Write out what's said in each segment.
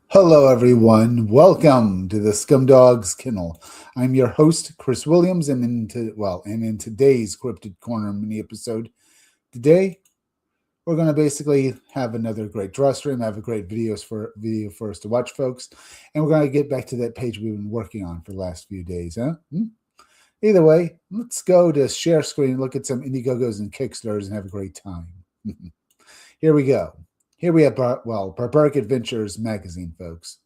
Hello, everyone. Welcome to the Scumdogs Kennel. I'm your host, Chris Williams, and in today's Cryptid Corner mini episode, today we're going to basically have another great draw stream. Have a great video for us to watch, folks, and we're going to get back to that page we've been working on for the last few days, huh? Either way, let's go to share screen, look at some Indiegogos and Kickstarters, and have a great time. Here we go. Here we have, Barbaric Adventures magazine, folks.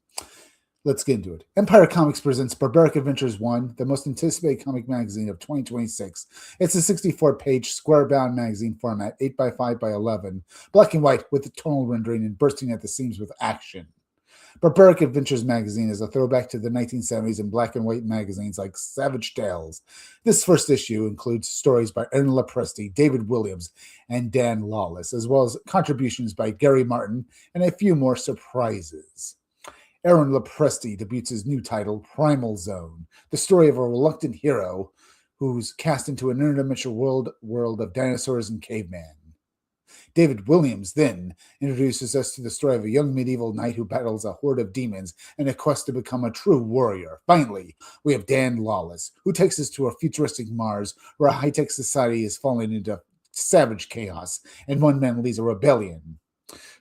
Let's get into it. Empire Comics presents Barbaric Adventures 1, the most anticipated comic magazine of 2026. It's a 64-page square-bound magazine format, 8x5x11, black and white with tonal rendering and bursting at the seams with action. Barbaric Adventures magazine is a throwback to the 1970s and black and white magazines like Savage Tales. This first issue includes stories by Aaron Lopresti, David Williams, and Dan Lawless, as well as contributions by Gary Martin and a few more surprises. Aaron Lopresti debuts his new title, Primal Zone, the story of a reluctant hero who's cast into an interdimensional world of dinosaurs and cavemen. David Williams then introduces us to the story of a young medieval knight who battles a horde of demons in a quest to become a true warrior. Finally, we have Dan Lawless, who takes us to a futuristic Mars where a high-tech society is falling into savage chaos, and one man leads a rebellion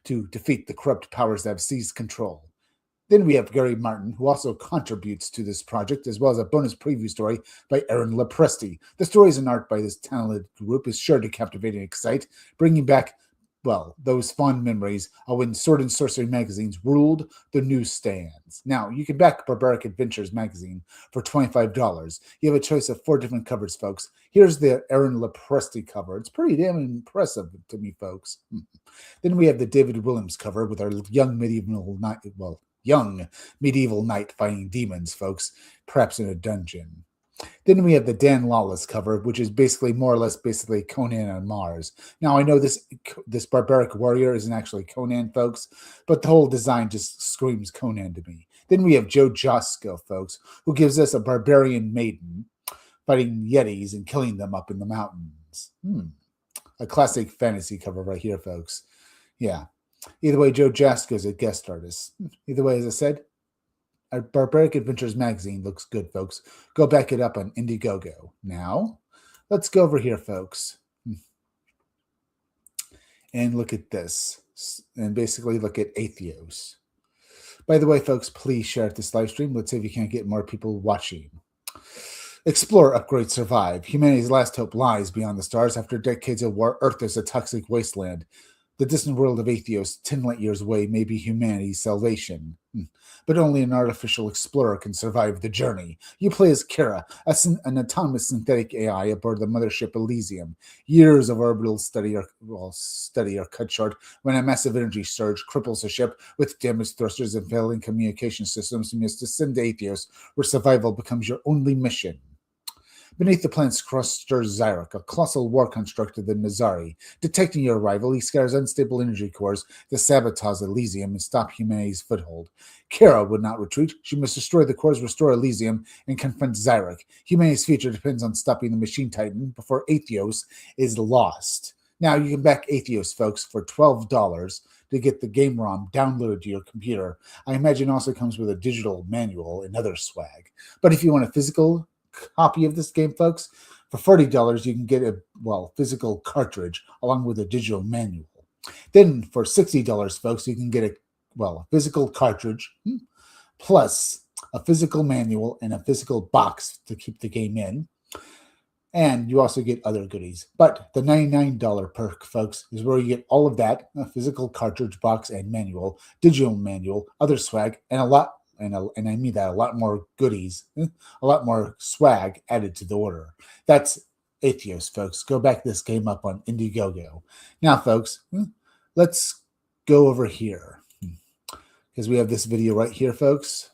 to defeat the corrupt powers that have seized control. Then we have Gary Martin, who also contributes to this project, as well as a bonus preview story by Aaron Lopresti. The stories and art by this talented group is sure to captivate and excite, bringing back, those fond memories of when Sword and Sorcery magazines ruled the newsstands. Now, you can back Barbaric Adventures magazine for $25. You have a choice of 4 different covers, folks. Here's the Aaron Lopresti cover. It's pretty damn impressive to me, folks. Then we have the David Williams cover with our young medieval knight fighting demons, folks, perhaps in a dungeon. Then we have the Dan Lawless cover, which is basically more or less Conan on Mars. Now, I know this barbaric warrior isn't actually Conan, folks, but the whole design just screams Conan to me. Then we have Joe Josko, folks, who gives us a barbarian maiden fighting yetis and killing them up in the mountains. A classic fantasy cover right here, folks. Yeah. Either way, Joe Josko is a guest artist. Either way, as I said, our Barbaric Adventures magazine looks good, folks. Go back it up on Indiegogo. Now, let's go over here, folks, and look at this, and basically look at Atheos. By the way, folks, please share this live stream. Let's see if you can't get more people watching. Explore, upgrade, survive. Humanity's last hope lies beyond the stars. After decades of war, Earth is a toxic wasteland. The distant world of Atheos, 10 light years away, may be humanity's salvation. But only an artificial explorer can survive the journey. You play as Kara, an autonomous synthetic AI aboard the mothership Elysium. Years of orbital study are cut short when a massive energy surge cripples the ship with damaged thrusters and failing communication systems. You must descend to Atheos, where survival becomes your only mission. Beneath the planet's crust stirs Zyrak, a colossal war construct of the Nazari. Detecting your arrival, he scatters unstable energy cores to sabotage Elysium and stop humanity's foothold. Kara would not retreat. She must destroy the cores, restore Elysium, and confront Zyrak. Humanity's future depends on stopping the Machine Titan before Atheos is lost. Now, you can back Atheos, folks, for $12 to get the game ROM downloaded to your computer. I imagine it also comes with a digital manual and other swag. But if you want a physical copy of this game, folks, for $40 you can get a physical cartridge along with a digital manual. Then for $60, folks, you can get a physical cartridge plus a physical manual and a physical box to keep the game in, and you also get other goodies. But the $99 perk, folks, is where you get all of that: a physical cartridge, box, and manual, digital manual, other swag, and a lot. And I mean that, a lot more goodies, a lot more swag added to the order. That's Atheos, folks. Go back this game up on Indiegogo. Now, folks, let's go over here because we have this video right here, folks.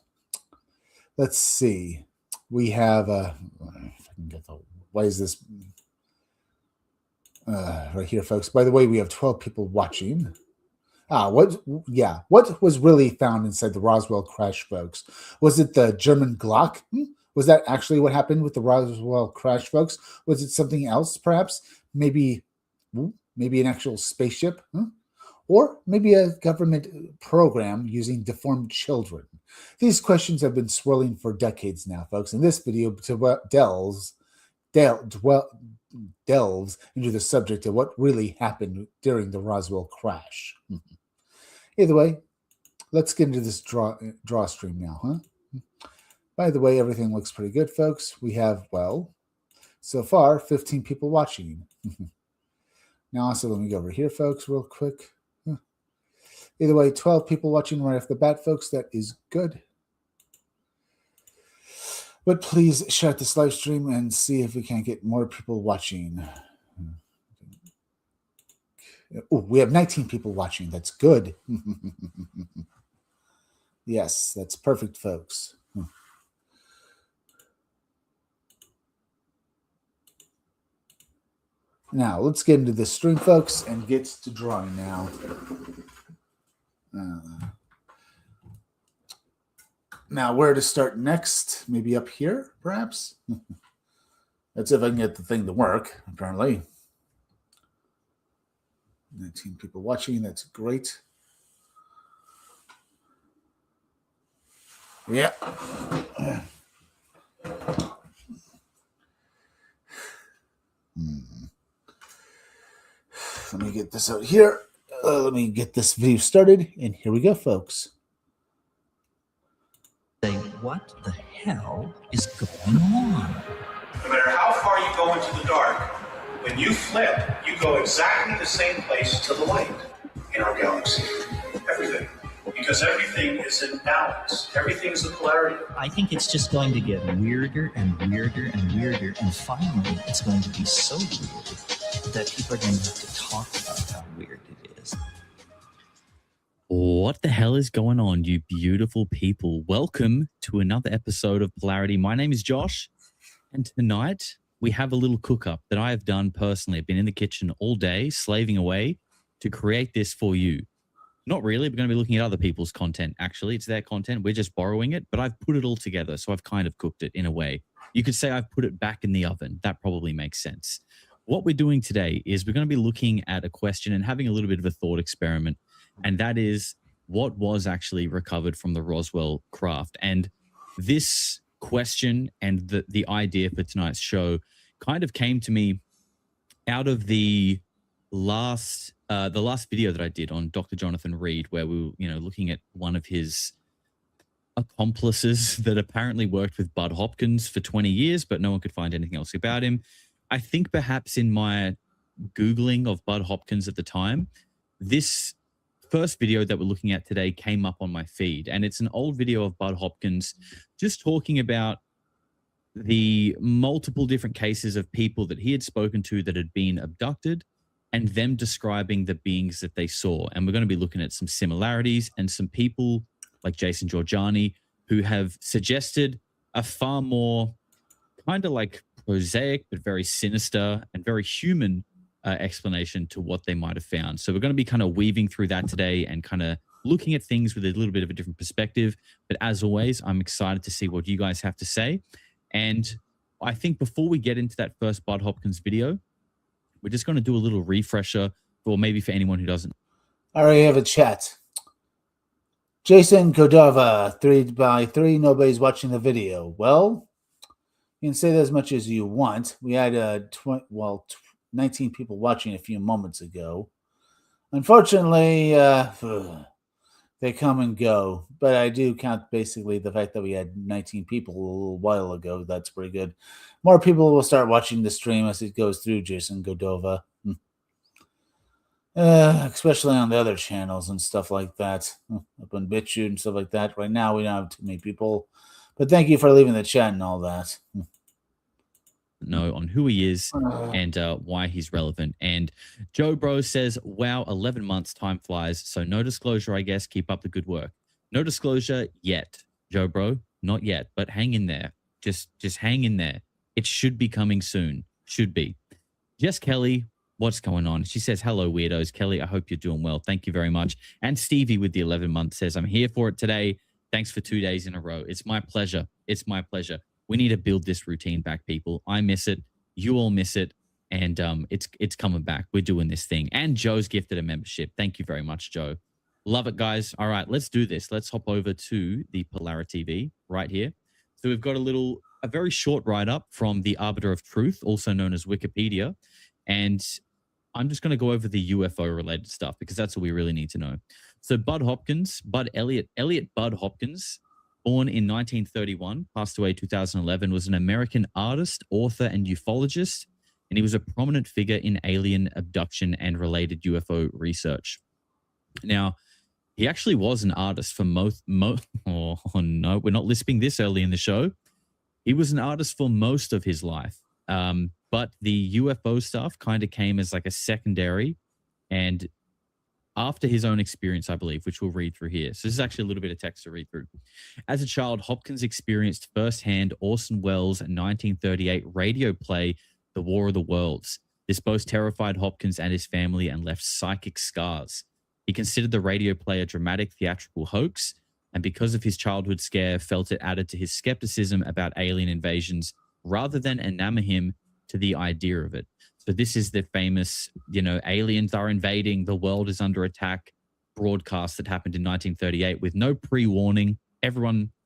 Let's see. We have if I can get the, why is this right here, folks? By the way, we have 12 people watching. What was really found inside the Roswell crash, folks? Was it the German Glock? Was that actually what happened with the Roswell crash, folks? Was it something else, perhaps? Maybe an actual spaceship? Or maybe a government program using deformed children? These questions have been swirling for decades now, folks, and this video delves into the subject of what really happened during the Roswell crash. Either way, let's get into this draw stream now, huh? By the way, everything looks pretty good, folks. We have, well, so far, 15 people watching. Now, also, let me go over here, folks, real quick. Either way, 12 people watching right off the bat, folks. That is good. But please share this live stream and see if we can get more people watching. Oh, we have 19 people watching. That's good. Yes, that's perfect, folks. Now, let's get into this stream, folks, and get to drawing now. Now, where to start next? Maybe up here, perhaps? That's if I can get the thing to work, apparently. 19 people watching. That's great. Yeah. Let me get this out here. Let me get this video started, and here we go, folks. What the hell is going on? No matter how far you go into the dark, when you flip, you go exactly the same place to the light in our galaxy. Everything. Because everything is in balance. Everything is a polarity. I think it's just going to get weirder and weirder and weirder, and finally it's going to be so weird that people are going to have to talk about how weird it is. What the hell is going on, you beautiful people? Welcome to another episode of Polarity. My name is Josh, and tonight we have a little cook-up that I have done personally. I've been in the kitchen all day, slaving away to create this for you. Not really. We're going to be looking at other people's content, actually. It's their content. We're just borrowing it, but I've put it all together, so I've kind of cooked it in a way. You could say I've put it back in the oven. That probably makes sense. What we're doing today is we're going to be looking at a question and having a little bit of a thought experiment, and that is what was actually recovered from the Roswell craft. And this question and the idea for tonight's show kind of came to me out of the last video that I did on Dr. Jonathan Reed, where we were, looking at one of his accomplices that apparently worked with Bud Hopkins for 20 years, but no one could find anything else about him. I think perhaps in my Googling of Bud Hopkins at the time, this first video that we're looking at today came up on my feed, and it's an old video of Bud Hopkins just talking about the multiple different cases of people that he had spoken to that had been abducted and them describing the beings that they saw. And we're going to be looking at some similarities and some people like Jason Georgiani who have suggested a far more kind of like prosaic but very sinister and very human explanation to what they might have found. So we're going to be kind of weaving through that today and kind of looking at things with a little bit of a different perspective. But as always, I'm excited to see what you guys have to say. And I think before we get into that first Bud Hopkins video, we're just going to do a little refresher, or maybe for anyone who doesn't. All right, have a chat. Jason Cordova, 3x3, nobody's watching the video. Well, you can say that as much as you want. We had 19 people watching a few moments ago. Unfortunately, they come and go, but I do count basically the fact that we had 19 people a little while ago. That's pretty good. More people will start watching the stream as it goes through, Jason Cordova. Especially on the other channels and stuff like that, up on BitChute and stuff like that. Right now, we don't have too many people, but thank you for leaving the chat and all that. Know on who he is and why he's relevant. And Joe Bro says, wow, 11 months, time flies. So no disclosure, I guess. Keep up the good work. No disclosure yet, Joe Bro. Not yet, but hang in there. Just hang in there. It should be coming soon. Should be. Jess Kelly, what's going on? She says, hello, weirdos. Kelly, I hope you're doing well. Thank you very much. And Stevie with the 11 months says, I'm here for it today. Thanks for 2 days in a row. It's my pleasure. It's my pleasure. We need to build this routine back, people. I miss it. You all miss it. and it's coming back. We're doing this thing. And Joe's gifted a membership. Thank you very much, Joe. Love it, guys. All right, let's do this. Let's hop over to the Polara TV right here. So we've got a very short write-up from the Arbiter of Truth, also known as Wikipedia. And I'm just going to go over the UFO-related stuff because that's what we really need to know. So Elliot Bud Hopkins, born in 1931, passed away 2011, was an American artist, author, and ufologist, and he was a prominent figure in alien abduction and related UFO research. Now, he actually was an artist for oh no, we're not lisping this early in the show. He was an artist for most of his life. But the UFO stuff kind of came as like a secondary and after his own experience, I believe, which we'll read through here. So this is actually a little bit of text to read through. As a child, Hopkins experienced firsthand Orson Welles' 1938 radio play, The War of the Worlds. This both terrified Hopkins and his family and left psychic scars. He considered the radio play a dramatic theatrical hoax, and because of his childhood scare, felt it added to his skepticism about alien invasions rather than enamor him to the idea of it. So this is the famous, aliens are invading, the world is under attack broadcast that happened in 1938 with no pre-warning.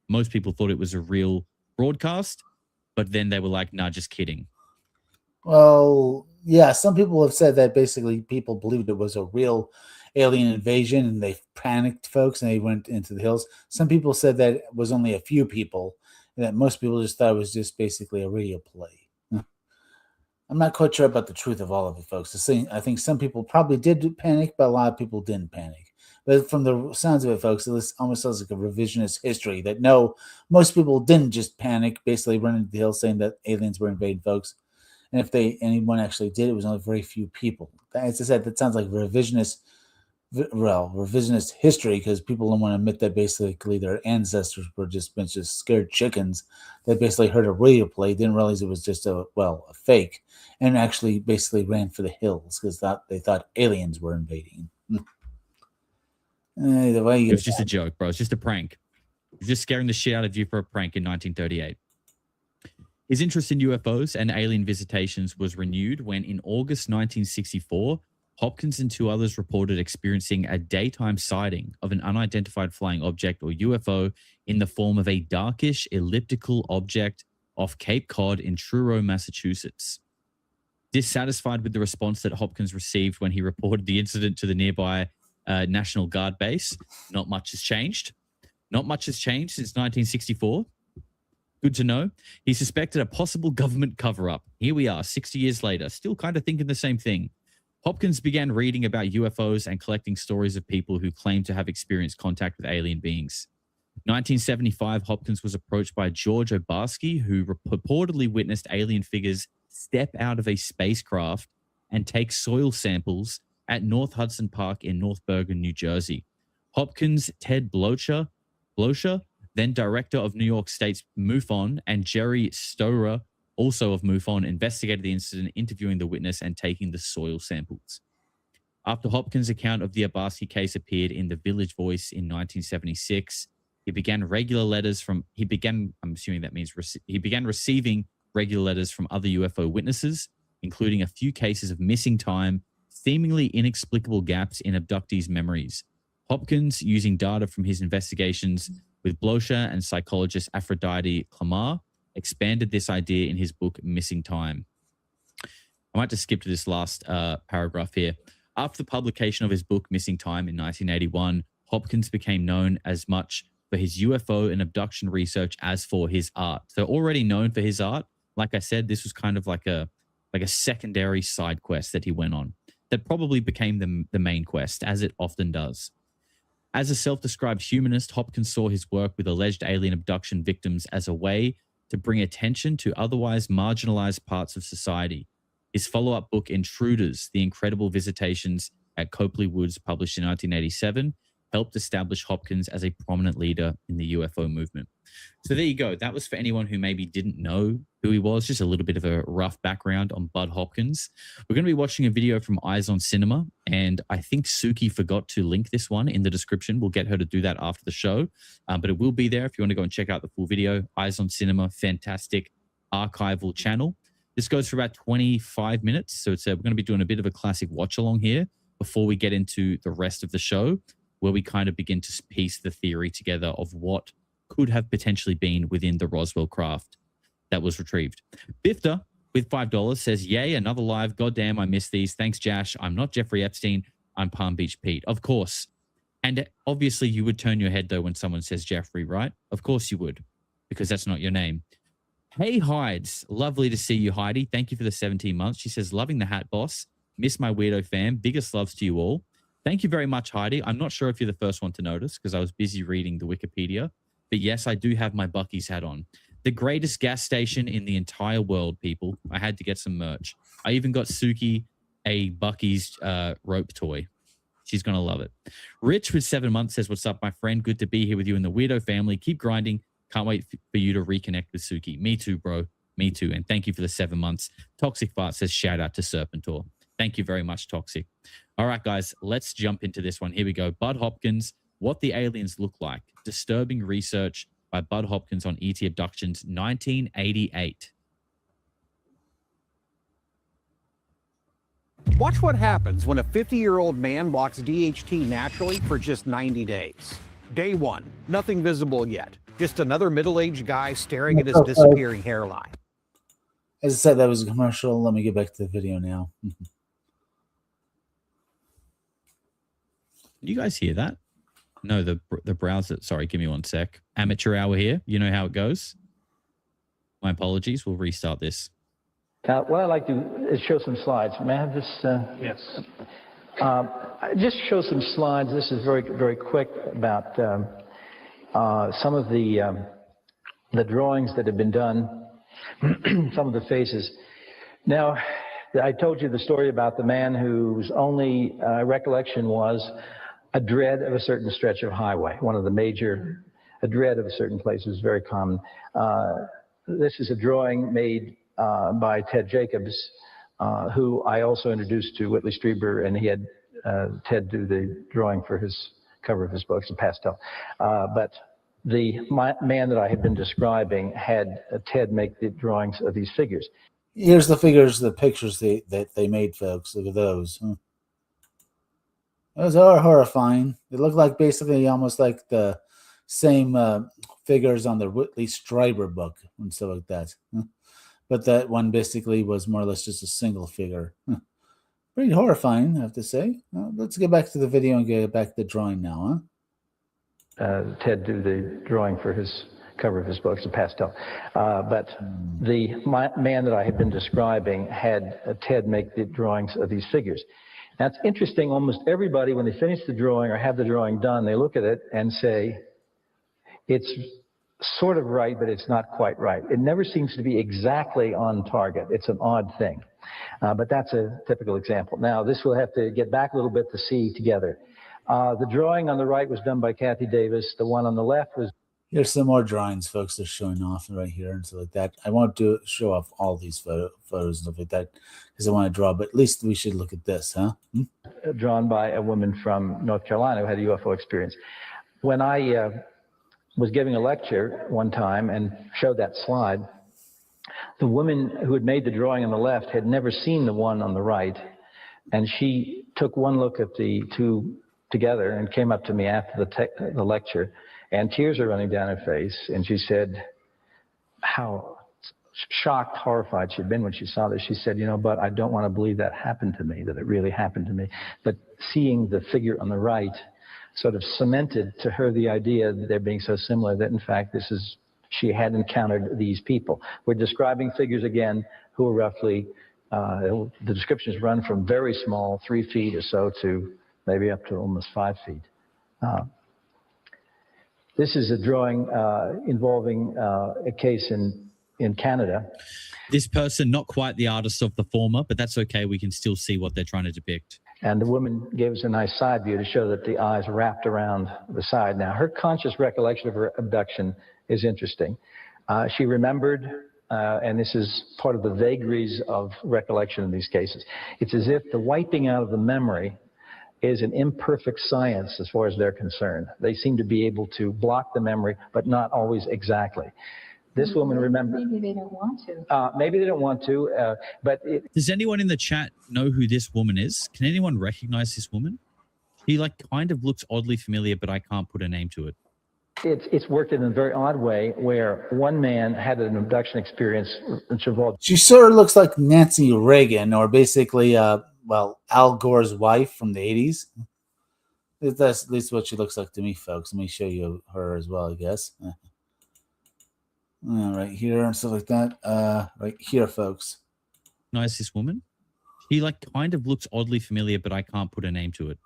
Most people thought it was a real broadcast, but then they were like, nah, just kidding. Well, yeah, some people have said that basically people believed it was a real alien invasion and they panicked, folks, and they went into the hills. Some people said that it was only a few people and that most people just thought it was just basically a radio play. I'm not quite sure about the truth of all of it, folks. I think some people probably did panic, but a lot of people didn't panic. But from the sounds of it, folks, it almost sounds like a revisionist history that no, most people didn't just panic, basically running to the hill saying that aliens were invading, folks. And if anyone actually did, it was only very few people. As I said, that sounds like revisionist history because people don't want to admit that basically their ancestors were just bunch of scared chickens that basically heard a radio play, didn't realize it was just a fake, and actually basically ran for the hills because they thought aliens were invading. It was just a joke, bro. It's just a prank. It's just scaring the shit out of you for a prank in 1938. His interest in UFOs and alien visitations was renewed when in August 1964, Hopkins and two others reported experiencing a daytime sighting of an unidentified flying object or UFO in the form of a darkish elliptical object off Cape Cod in Truro, Massachusetts. Dissatisfied with the response that Hopkins received when he reported the incident to the nearby National Guard base, not much has changed. Not much has changed since 1964. Good to know. He suspected a possible government cover-up. Here we are, 60 years later, still kind of thinking the same thing. Hopkins began reading about UFOs and collecting stories of people who claimed to have experienced contact with alien beings. 1975, Hopkins was approached by George Obarski, who purportedly witnessed alien figures step out of a spacecraft and take soil samples at North Hudson Park in North Bergen, New Jersey. Hopkins, Ted Blocher, then director of New York State's MUFON, and Jerry Storer, also of MUFON, investigated the incident, interviewing the witness and taking the soil samples. After Hopkins' account of the Obarski case appeared in the Village Voice in 1976, he began receiving regular letters from other UFO witnesses, including a few cases of missing time, seemingly inexplicable gaps in abductees' memories. Hopkins, using data from his investigations with Blocher and psychologist Aphrodite Clamar, expanded this idea in his book, Missing Time. I might just skip to this last paragraph here. After the publication of his book, Missing Time, in 1981, Hopkins became known as much for his UFO and abduction research as for his art. So already known for his art, like I said, this was kind of like a secondary side quest that he went on that probably became the main quest, as it often does. As a self-described humanist, Hopkins saw his work with alleged alien abduction victims as a way to bring attention to otherwise marginalized parts of society. His follow-up book, Intruders, The Incredible Visitations at Copley Woods, published in 1987, helped establish Hopkins as a prominent leader in the UFO movement. So there you go. That was for anyone who maybe didn't know who he was, just a little bit of a rough background on Bud Hopkins. We're going to be watching a video from Eyes on Cinema, and I think Suki forgot to link this one in the description. We'll get her to do that after the show, but it will be there if you want to go and check out the full video. Eyes on Cinema, fantastic archival channel. This goes for about 25 minutes. So we're going to be doing a bit of a classic watch along here before we get into the rest of the show, where we kind of begin to piece the theory together of what could have potentially been within the Roswell craft that was retrieved. Bifter with $5 says, yay, another live. Goddamn, I miss these. Thanks, Jash. I'm not Jeffrey Epstein. I'm Palm Beach Pete. Of course. And obviously you would turn your head, though, when someone says Jeffrey, right? Of course you would, because that's not your name. Hey, Hides. Lovely to see you, Heidi. Thank you for the 17 months. She says, loving the hat, boss. Miss my weirdo fam. Biggest loves to you all. Thank you very much, Heidi. I'm not sure if you're the first one to notice because I was busy reading the Wikipedia. But yes, I do have my Buc-ee's hat on. The greatest gas station in the entire world, people. I had to get some merch. I even got Suki a Buc-ee's rope toy. She's going to love it. Rich with 7 months says, what's up, my friend? Good to be here with you in the Weirdo family. Keep grinding. Can't wait for you to reconnect with Suki. Me too, bro. Me too. And thank you for the 7 months. Toxic Fart says, shout out to Serpentor. Thank you very much, Toxic. All right, guys, let's jump into this one. Here we go. Bud Hopkins, What the Aliens Look Like. Disturbing research by Bud Hopkins on ET abductions, 1988. Watch what happens when a 50-year-old man walks DHT naturally for just 90 days. Day 1, nothing visible yet. Just another middle-aged guy staring at his disappearing hairline. As I said, that was a commercial. Let me get back to the video now. You guys hear that? No, the browser. Sorry, give me 1 sec. Amateur hour here. You know how it goes. My apologies. We'll restart this. What I'd like to do is show some slides. May I have this? Yes. Just show some slides. This is very, very quick about some of the drawings that have been done, some of the faces. Now, I told you the story about the man whose only recollection was a dread of a certain stretch of highway. One of the major, a dread of a certain place is very common. This is a drawing made by Ted Jacobs, who I also introduced to Whitley Strieber, and he had Ted do the drawing for his cover of his books, a pastel. But the man that I had been describing had Ted make the drawings of these figures. Here's the figures, the pictures that they made, folks. Look at those. Those are horrifying. They look like basically almost like the same figures on the Whitley Strieber book and stuff like that. But that one basically was more or less just a single figure. Pretty horrifying, I have to say. Let's get back to the video and get back to the drawing now, Ted do the drawing for his cover of his books, a pastel. But the man that I had been describing had Ted make the drawings of these figures. Now, it's interesting, almost everybody, when they finish the drawing or have the drawing done, they look at it and say, it's sort of right, but it's not quite right. It never seems to be exactly on target. It's an odd thing. But that's a typical example. Now, this we'll have to get back a little bit to see together. The drawing on the right was done by Kathy Davis. The one on the left was... Here's some more drawings, folks. They're showing off right here and stuff like that. I won't show off all these photos and stuff like that because I want to draw, but at least we should look at this, huh? Drawn by a woman from North Carolina who had a UFO experience. When I was giving a lecture one time and showed that slide, the woman who had made the drawing on the left had never seen the one on the right, and she took one look at the two together and came up to me after the lecture, and tears are running down her face, and she said how shocked, horrified she'd been when she saw this. She said, you know, but I don't want to believe that happened to me, that it really happened to me. But seeing the figure on the right sort of cemented to her the idea that they're being so similar that, in fact, she had encountered these people. We're describing figures, again, who are roughly, the descriptions run from very small, 3 feet or so, to maybe up to almost 5 feet. This is a drawing involving a case in Canada. This person, not quite the artist of the former, but that's okay. We can still see what they're trying to depict. And the woman gave us a nice side view to show that the eyes wrapped around the side. Now, her conscious recollection of her abduction is interesting. She remembered, and this is part of the vagaries of recollection in these cases, it's as if the wiping out of the memory is an imperfect science as far as they're concerned. They seem to be able to block the memory, but not always exactly. This woman remembered. Maybe they don't want to. Maybe they don't want to, but Does anyone in the chat know who this woman is? Can anyone recognize this woman? She like kind of looks oddly familiar, but I can't put a name to it. it's worked in a very odd way where one man had an abduction experience which involved. She sort of looks like Nancy Reagan, or basically, well, Al Gore's wife from the 80s. That's at least what she looks like to me, folks. Let me show you her as well, I guess. Right here and stuff like that. Right here, folks. Nice, this woman. She like kind of looks oddly familiar, but I can't put a name to it.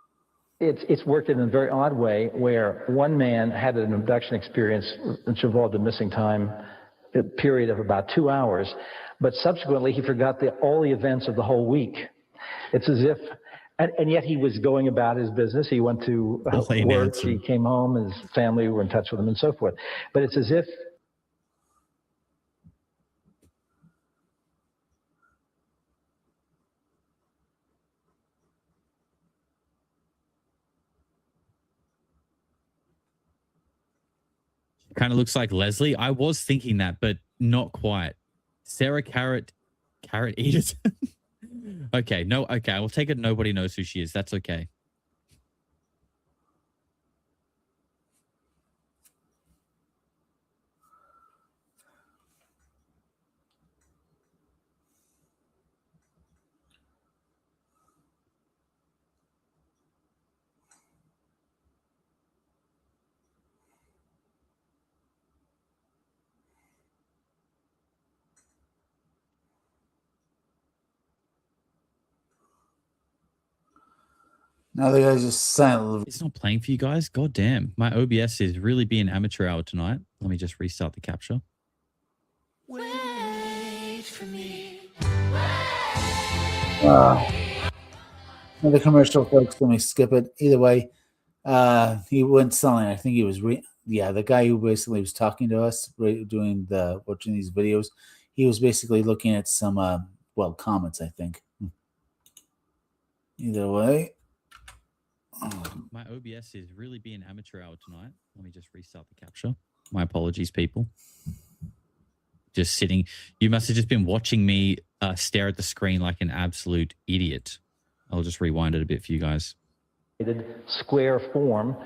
It's worked in a very odd way where one man had an abduction experience which involved a missing time period of about 2 hours, but subsequently he forgot all the events of the whole week. It's as if, and yet he was going about his business. He went to work, he came home, his family were in touch with him and so forth. But it's as if kind of looks like Leslie. I was thinking that, but not quite. Sarah Carrot Edith. Okay, I will take it. Nobody knows who she is. That's okay. Now the guy's just silent. It's not playing for you guys. God damn. My OBS is really being amateur hour tonight. Let me just restart the capture. Wait for me. The commercial, folks. Let me skip it. Either way, he went selling. I think he was the guy who basically was talking to us, watching these videos. He was basically looking at some comments, I think. Either way. My OBS is really being amateur hour tonight. Let me just restart the capture. My apologies, people. Just sitting. You must have just been watching me stare at the screen like an absolute idiot. I'll just rewind it a bit for you guys. Square form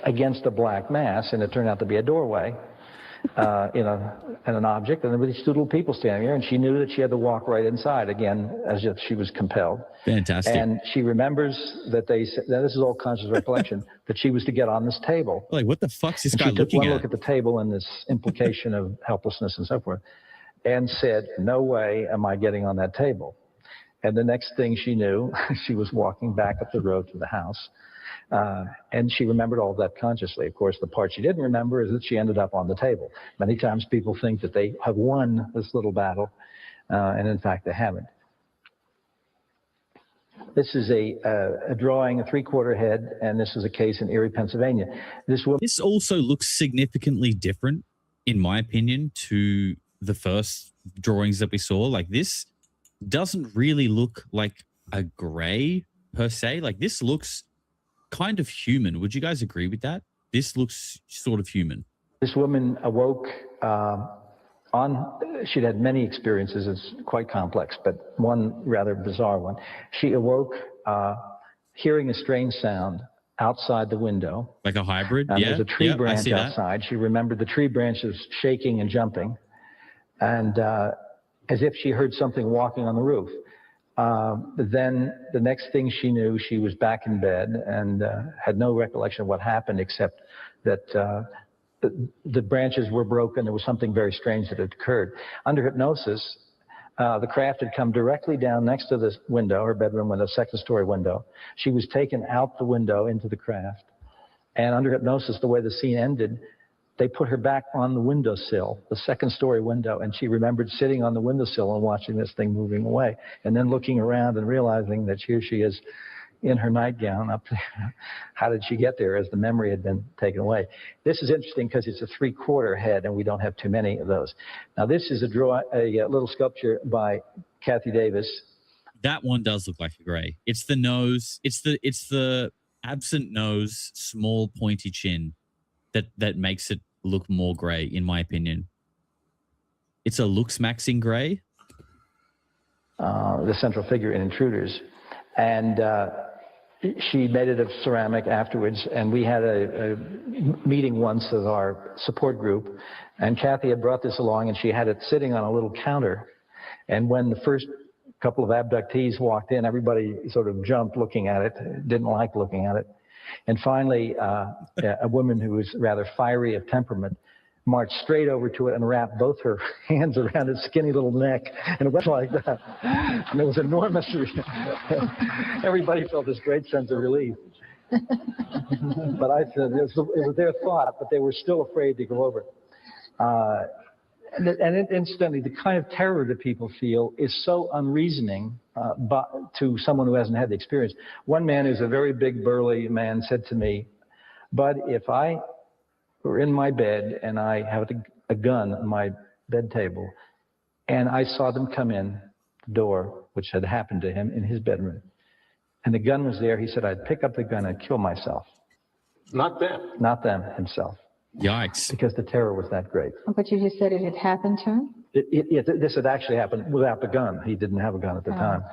against a black mass, and it turned out to be a doorway in an object, and there were these two little people standing there, and she knew that she had to walk right inside again, as if she was compelled. Fantastic. And she remembers that they said, now this is all conscious recollection, that she was to get on this table. Like, what the fuck's this guy looking at? She took one look at the table and this implication of helplessness and so forth, and said, no way am I getting on that table. And the next thing she knew, she was walking back up the road to the house. And she remembered all of that consciously. Of course, the part she didn't remember is that she ended up on the table. Many times people think that they have won this little battle, and in fact, they haven't. This is a drawing, a 3/4 head, and this is a case in Erie, Pennsylvania. This also looks significantly different, in my opinion, to the first drawings that we saw. Like, this doesn't really look like a gray per se. Like, this looks kind of human. Would you guys agree with that? This looks sort of human. This woman awoke she'd had many experiences. It's quite complex, but one rather bizarre one. She awoke hearing a strange sound outside the window. Like a hybrid? And there's a tree branch outside. She remembered the tree branches shaking and jumping, and as if she heard something walking on the roof. Then the next thing she knew, she was back in bed and had no recollection of what happened, except that the branches were broken. There was something very strange that had occurred. Under hypnosis, the craft had come directly down next to this window, her bedroom window, second-story window. She was taken out the window into the craft. And under hypnosis, the way the scene ended, they put her back on the windowsill, the second-story window, and she remembered sitting on the windowsill and watching this thing moving away, and then looking around and realizing that here she is in her nightgown up there. How did she get there, as the memory had been taken away? This is interesting because it's a 3/4 head, and we don't have too many of those. Now, this is a little sculpture by Kathy Davis. That one does look like a gray. It's the nose. It's the absent nose, small pointy chin that makes it look more gray, in my opinion. It's a looks maxing gray. The central figure in Intruders. And she made it of ceramic afterwards, and we had a meeting once of our support group, and Kathy had brought this along, and she had it sitting on a little counter. And when the first couple of abductees walked in, everybody sort of jumped looking at it, didn't like looking at it. And finally, a woman who was rather fiery of temperament marched straight over to it and wrapped both her hands around its skinny little neck, and it went like that. And it was enormous. Everybody felt this great sense of relief. But I said it was their thought, but they were still afraid to go over it. And incidentally, the kind of terror that people feel is so unreasoning to someone who hasn't had the experience. One man who's a very big, burly man said to me, "Bud, if I were in my bed and I have a gun on my bed table and I saw them come in the door," which had happened to him in his bedroom, and the gun was there, he said, "I'd pick up the gun and kill myself." Not them. Not them, himself. Yikes. Because the terror was that great. But you just said it had happened to him? This had actually happened without the gun. He didn't have a gun at the time.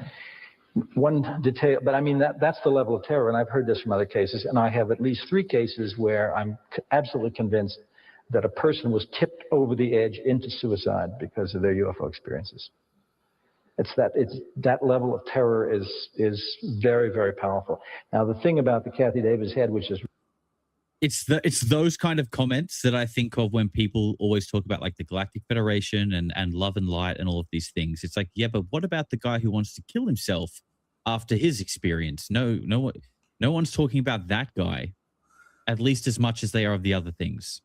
One detail, but I mean, that's the level of terror, and I've heard this from other cases, and I have at least 3 cases where I'm absolutely convinced that a person was tipped over the edge into suicide because of their UFO experiences. It's that level of terror is very, very powerful. Now, the thing about the Kathy Davis head, which is it's those kind of comments that I think of when people always talk about like the Galactic Federation and love and light and all of these things. It's like, yeah, but what about the guy who wants to kill himself after his experience? No one's talking about that guy, at least as much as they are of the other things.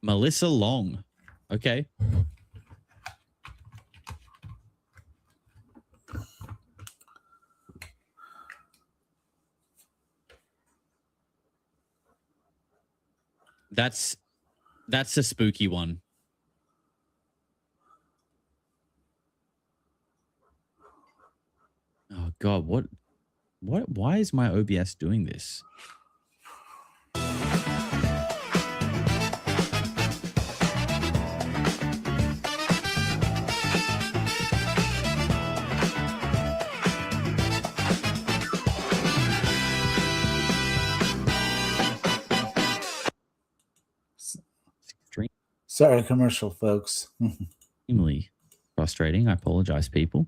Melissa Long. Okay. That's a spooky one. Oh God, what why is my OBS doing this? Sorry, commercial, folks. Extremely frustrating. I apologize, people.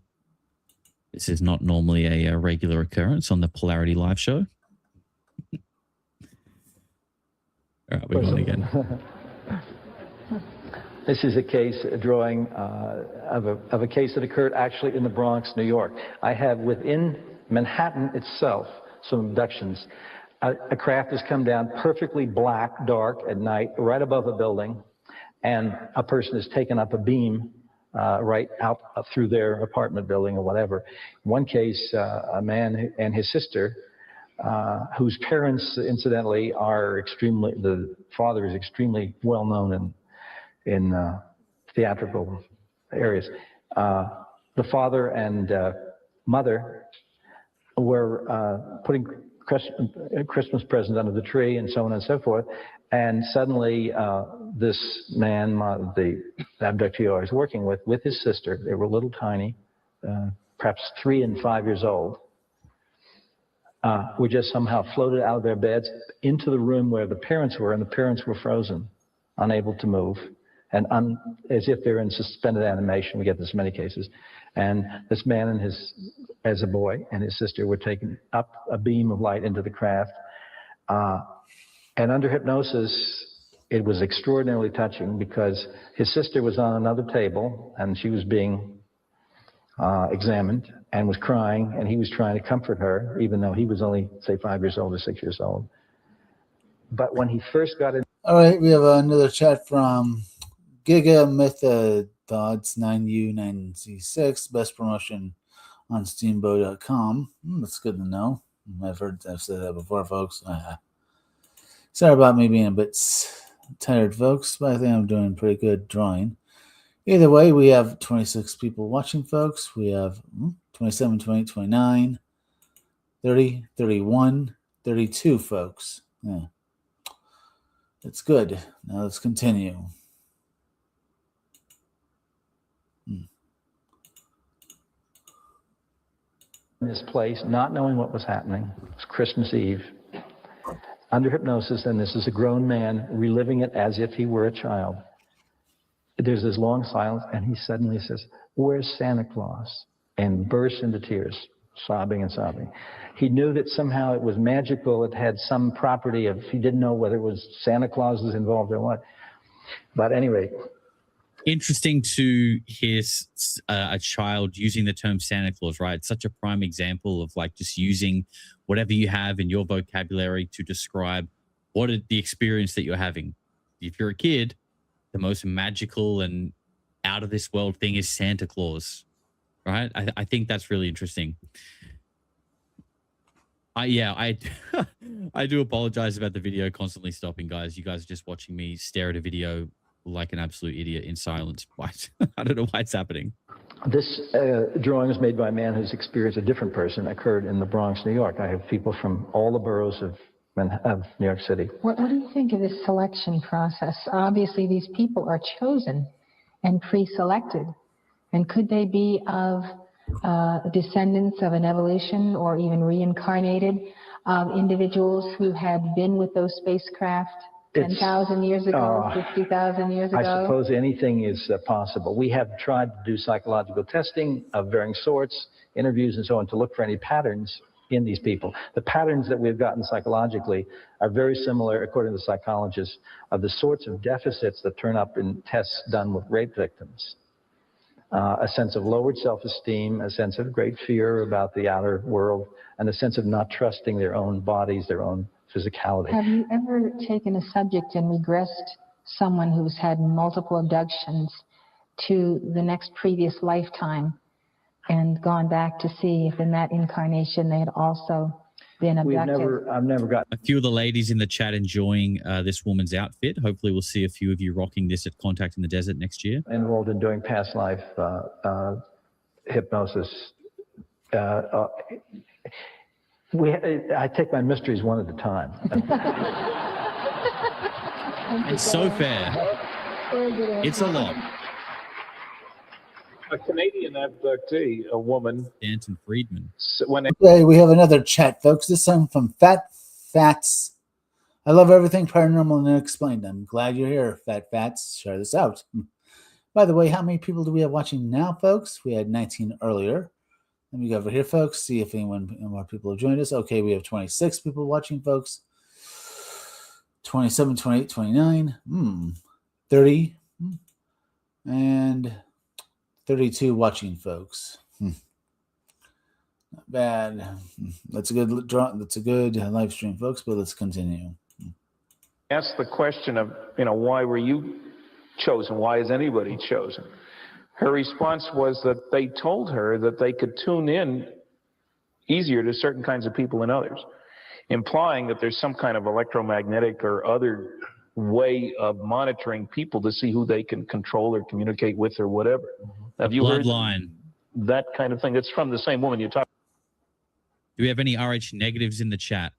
This is not normally a regular occurrence on the Polarity Live show. All right, we're going again. This is a case, a drawing of a case that occurred actually in the Bronx, New York. I have within Manhattan itself some abductions. A craft has come down perfectly black, dark at night, right above a building, and a person has taken up a beam right out through their apartment building or whatever. In one case, a man and his sister, whose parents, incidentally, the father is extremely well known in theatrical areas. The father and mother were putting Christmas presents under the tree and so on and so forth. And suddenly, this man, the abductee I was working with his sister, they were a little tiny, perhaps 3 and 5 years old, were just somehow floated out of their beds into the room where the parents were, and the parents were frozen, unable to move, and as if they're in suspended animation. We get this in many cases. And this man and as a boy, and his sister were taken up a beam of light into the craft. And under hypnosis, it was extraordinarily touching because his sister was on another table and she was being examined and was crying, and he was trying to comfort her, even though he was only, say, 5 years old or 6 years old. But when he first got in... All right, we have another chat from Giga Methods 9U9C6, best promotion on Steamboat.com. That's good to know. I've said that before, folks. Sorry about me being a bit tired, folks, but I think I'm doing pretty good drawing. Either way, we have 26 people watching, folks. We have 27, 28, 29, 30, 31, 32, folks. Yeah. It's good. Now let's continue. In this place, not knowing what was happening. It was Christmas Eve. Under hypnosis, and this is a grown man reliving it as if he were a child. There's this long silence, and he suddenly says, "Where's Santa Claus?" and bursts into tears, sobbing and sobbing. He knew that somehow it was magical. It had some property of, he didn't know whether it was Santa Claus was involved or what. But anyway. Interesting to hear a child using the term Santa Claus, right? It's such a prime example of like just using whatever you have in your vocabulary to describe what the experience that you're having. If you're a kid, the most magical and out of this world thing is Santa Claus, right? I think that's really interesting. I do apologize about the video constantly stopping, guys. You guys are just watching me stare at a video like an absolute idiot in silence. I don't know why it's happening. This drawing is made by a man whose experience, a different person, occurred in the Bronx, New York. I have people from all the boroughs of New York City. What do you think of this selection process? Obviously, these people are chosen and pre-selected. And could they be of descendants of an evolution or even reincarnated individuals who had been with those spacecraft 10,000 years ago, 50,000 years ago? I suppose anything is possible. We have tried to do psychological testing of varying sorts, interviews and so on, to look for any patterns in these people. The patterns that we've gotten psychologically are very similar, according to psychologists, of the sorts of deficits that turn up in tests done with rape victims. A sense of lowered self-esteem, a sense of great fear about the outer world, and a sense of not trusting their own bodies, their own physicality. Have you ever taken a subject and regressed someone who's had multiple abductions to the next previous lifetime and gone back to see if in that incarnation they had also been abducted? I've never got a few of the ladies in the chat enjoying this woman's outfit. Hopefully we'll see a few of you rocking this at Contact in the Desert next year. Enrolled in doing past life hypnosis. I take my mysteries one at a time. It's so fair. It's a lot. A Canadian abductee, a woman. Stanton Friedman. Okay, we have another chat, folks. This time from Fat Fats. I love everything paranormal and unexplained. I'm glad you're here, Fat Fats. Share this out. By the way, how many people do we have watching now, folks? We had 19 earlier. Let me go over here, folks, see if anyone more people have joined us. Okay, we have 26 people watching, folks. 27, 28, 29. 30. And 32 watching, folks. Not bad. That's a good draw. That's a good live stream, folks, but let's continue. Ask the question of, why were you chosen? Why is anybody chosen? Her response was that they told her that they could tune in easier to certain kinds of people than others, implying that there's some kind of electromagnetic or other way of monitoring people to see who they can control or communicate with or whatever. Have you heard that kind of thing? It's from the same woman you talked. Do we have any RH negatives in the chat?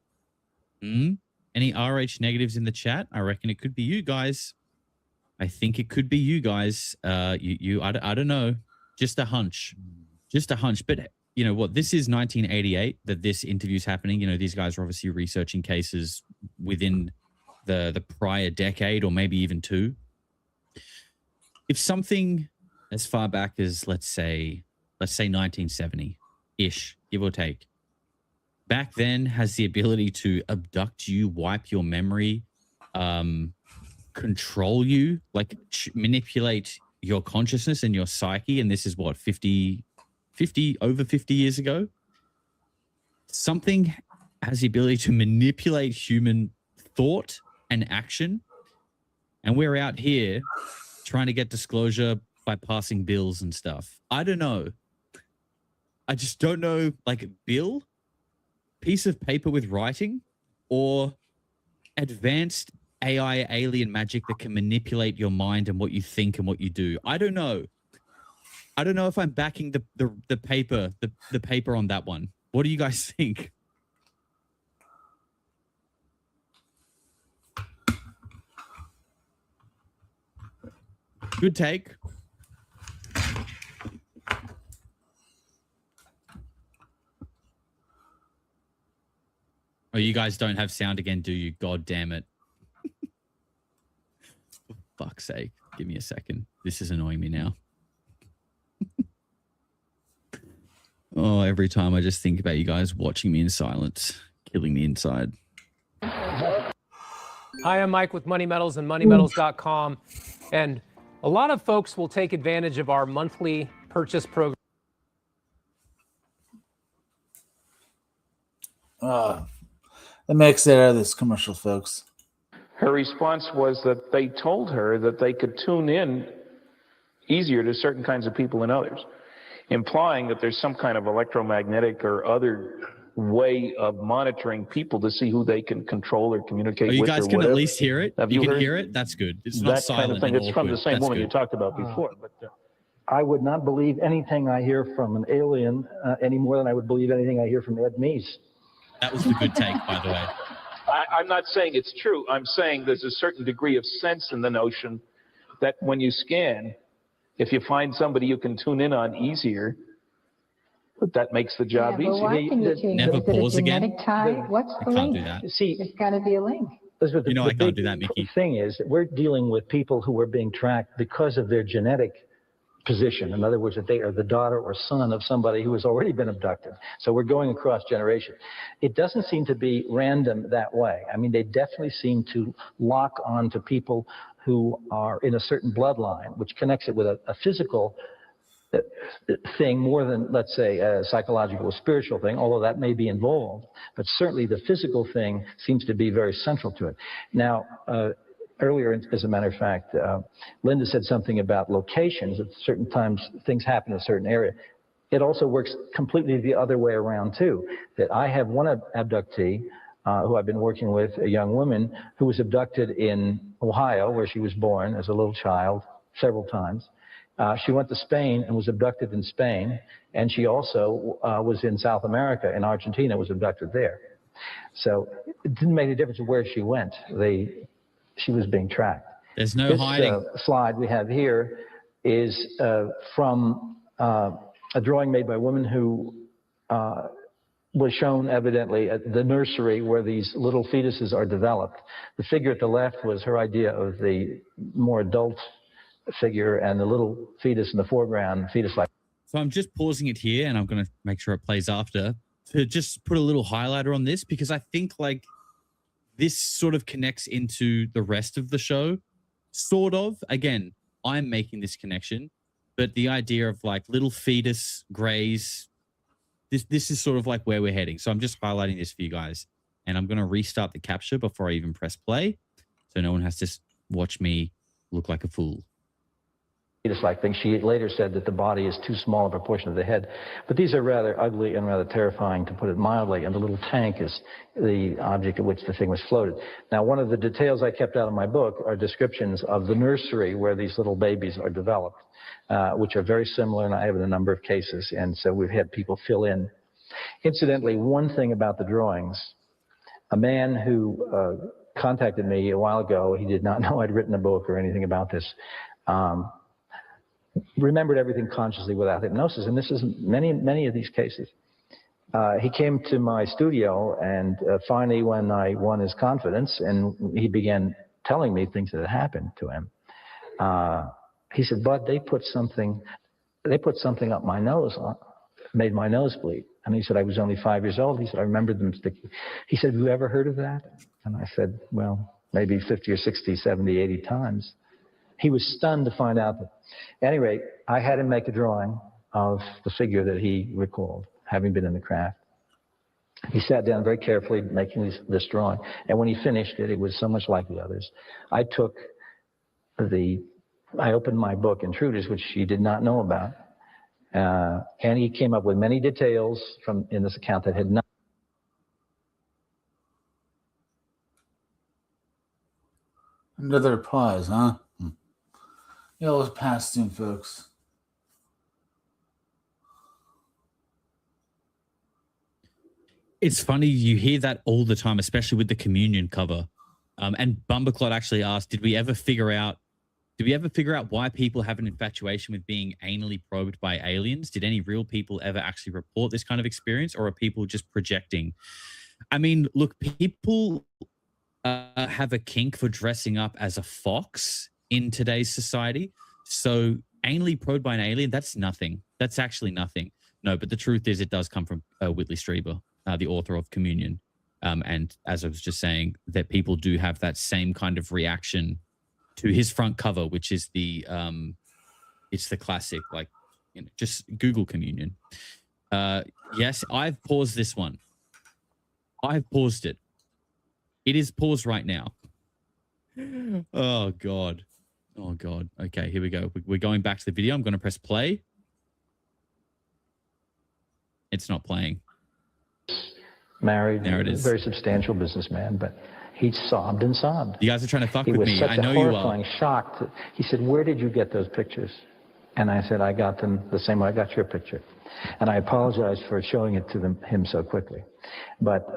Any RH negatives in the chat? I reckon it could be you guys. I think it could be you guys. I don't know. Just a hunch. But you know what? This is 1988 that this interview's happening. These guys are obviously researching cases within the prior decade or maybe even two. If something as far back as let's say 1970-ish, give or take, back then has the ability to abduct you, wipe your memory, control you, like manipulate your consciousness and your psyche, and this is what, 50 years ago? Something has the ability to manipulate human thought and action, and we're out here trying to get disclosure by passing bills and stuff. I don't know. I just don't know, like bill, piece of paper with writing, or advanced AI alien magic that can manipulate your mind and what you think and what you do. I don't know. I don't know if I'm backing the paper on that one. What do you guys think? Good take. Oh, you guys don't have sound again, do you? God damn it. For fuck's sake. Give me a second. This is annoying me now. Oh, every time I just think about you guys watching me in silence, killing me inside. Hi, I'm Mike with Money Metals and moneymetals.com. And a lot of folks will take advantage of our monthly purchase program. Let me exit out of this commercial, folks. Her response was that they told her that they could tune in easier to certain kinds of people than others, implying that there's some kind of electromagnetic or other way of monitoring people to see who they can control or communicate Oh, you with. guys or can whatever. at least hear it? Have You can heard hear it? That's good. It's not that silent kind of thing? and It's from the awkward. same That's woman good. you talked about before. But I would not believe anything I hear from an alien any more than I would believe anything I hear from Ed Meese. That was the good take, by the way. I'm not saying it's true. I'm saying there's a certain degree of sense in the notion that when you scan, if you find somebody you can tune in on easier, that makes the job Yeah, but easier. why can you tune in? Never Is it a pause again? genetic tie? What's I the can't link? do that. See, There's got to be a link. Elizabeth, You know the I can't big do that, Mickey. thing is that we're dealing with people who are being tracked because of their genetic position. In other words, that they are the daughter or son of somebody who has already been abducted. So we're going across generation. It doesn't seem to be random that way. I mean, they definitely seem to lock on to people who are in a certain bloodline, which connects it with a physical thing more than, let's say, a psychological or spiritual thing, although that may be involved. But certainly the physical thing seems to be very central to it. Now, earlier, as a matter of fact, Linda said something about locations. At certain times, things happen in a certain area. It also works completely the other way around, too. That I have one abductee who I've been working with, a young woman who was abducted in Ohio, where she was born as a little child, several times. She went to Spain and was abducted in Spain. And she also was in South America, in Argentina, was abducted there. So it didn't make a difference where she went. She was being tracked. There's no hiding. This slide we have here is from a drawing made by a woman who was shown evidently at the nursery where these little fetuses are developed. The figure at the left was her idea of the more adult figure, and the little fetus in the foreground, fetus-like. So I'm just pausing it here, and I'm going to make sure it plays after to just put a little highlighter on this, because I think like this sort of connects into the rest of the show. Sort of. Again, I'm making this connection, but the idea of like little fetus grays, this is sort of like where we're heading. So I'm just highlighting this for you guys, and I'm going to restart the capture before I even press play, so no one has to watch me look like a fool. Fetus-like thing. She later said that the body is too small a proportion of the head. But these are rather ugly and rather terrifying, to put it mildly, and the little tank is the object at which the thing was floated. Now, one of the details I kept out of my book are descriptions of the nursery where these little babies are developed, which are very similar, and I have in a number of cases, and so we've had people fill in. Incidentally, one thing about the drawings, a man who contacted me a while ago, he did not know I'd written a book or anything about this, remembered everything consciously without hypnosis, and this is many of these cases. He came to my studio, and finally, when I won his confidence, and he began telling me things that had happened to him, he said, "Bud, they put something up my nose, made my nose bleed." And he said, "I was only 5 years old." He said, "I remember them sticking." He said, "Have you ever heard of that?" And I said, "Well, maybe 50 or 60, 70, 80 times." He was stunned to find out that. At any rate, I had him make a drawing of the figure that he recalled, having been in the craft. He sat down very carefully making this drawing, and when he finished it, it was so much like the others. I opened my book, Intruders, which he did not know about, and he came up with many details in this account that had not. Another pause, huh? It'll pass soon, folks. It's funny, you hear that all the time, especially with the communion cover. And Bumberclot actually asked, did we ever figure out Do we ever figure out why people have an infatuation with being anally probed by aliens? Did any real people ever actually report this kind of experience, or are people just projecting? I mean, look, people have a kink for dressing up as a fox in today's society. So anally probed by an alien, that's nothing. That's actually nothing. No, but the truth is it does come from Whitley Strieber, the author of Communion. And as I was just saying, that people do have that same kind of reaction to his front cover, which is it's the classic, like, you know, just Google Communion. Yes, I've paused this one. I've paused it. It is paused right now. Oh, God. Oh, God. Okay, here we go. We're going back to the video. I'm going to press play. It's not playing. Married, there it is. Very substantial businessman, but he sobbed and sobbed. You guys are trying to fuck he with was me. Such I a know you are. horrifying shock. He said, "Where did you get those pictures?" And I said, "I got them the same way I got your picture." And I apologized for showing it to him so quickly. But